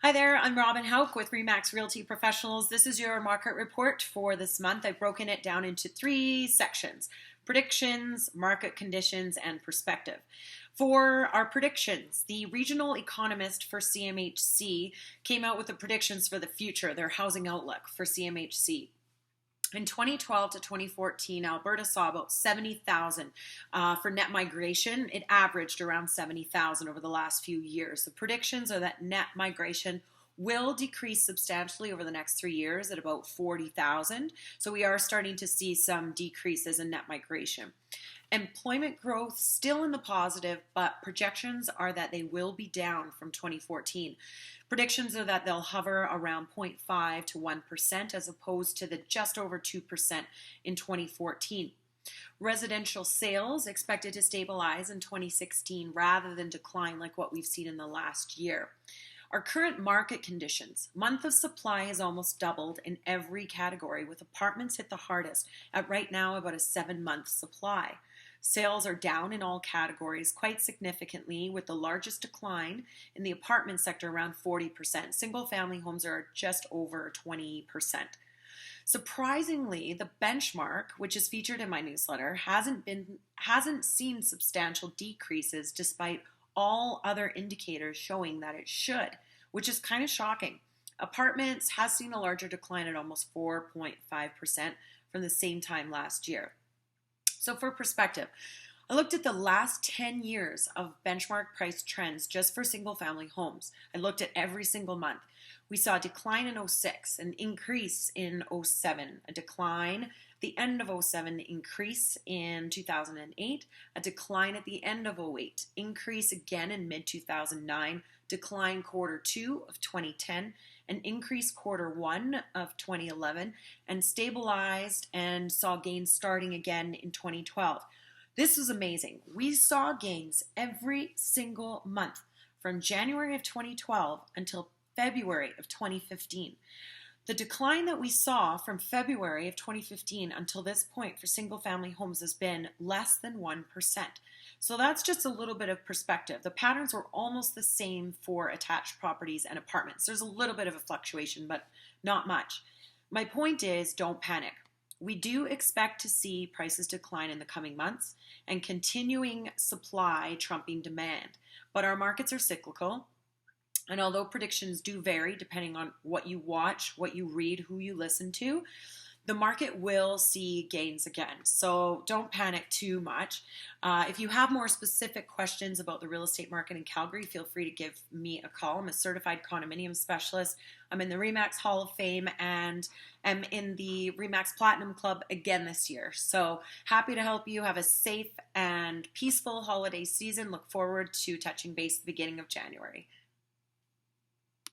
Hi there, I'm Robyn Hauck with RE/MAX Realty Professionals. This is your market report for this month. I've broken it down into three sections: predictions, market conditions, and perspective. For our predictions, the regional economist for CMHC came out with the predictions for the future, their housing outlook for CMHC. In 2012 to 2014, Alberta saw about 70,000 for net migration. It averaged around 70,000 over the last few years. The predictions are that net migration will decrease substantially over the next 3 years at about 40,000. So we are starting to see some decreases in net migration. Employment growth still in the positive, but projections are that they will be down from 2014. Predictions are that they'll hover around 0.5 to 1% as opposed to the just over 2% in 2014. Residential sales expected to stabilize in 2016 rather than decline like what we've seen in the last year. Our current market conditions: month of supply has almost doubled in every category, with apartments hit the hardest at right now about a 7-month supply. Sales are down in all categories quite significantly, with the largest decline in the apartment sector around 40%. Single family homes are just over 20%. Surprisingly, the benchmark, which is featured in my newsletter, hasn't seen substantial decreases despite all other indicators showing that it should, which is kind of shocking. Apartments has seen a larger decline at almost 4.5% from the same time last year. So for perspective, I looked at the last 10 years of benchmark price trends just for single family homes. I looked at every single month. We saw a decline in 06, an increase in 07, a decline at the end of 07, increase in 2008, a decline at the end of 08, increase again in mid-2009, decline Q2 of 2010, an increase Q1 of 2011, and stabilized and saw gains starting again in 2012. This was amazing. We saw gains every single month from January of 2012 until February of 2015. The decline that we saw from February of 2015 until this point for single family homes has been less than 1%. So that's just a little bit of perspective. The patterns were almost the same for attached properties and apartments. There's a little bit of a fluctuation, but not much. My point is, don't panic. We do expect to see prices decline in the coming months and continuing supply trumping demand. But our markets are cyclical. And although predictions do vary depending on what you watch, what you read, who you listen to, the market will see gains again. So don't panic too much. If you have more specific questions about the real estate market in Calgary, feel free to give me a call. I'm a certified condominium specialist. I'm in the RE/MAX Hall of Fame and am in the RE/MAX Platinum Club again this year. So happy to help you. Have a safe and peaceful holiday season. Look forward to touching base at the beginning of January.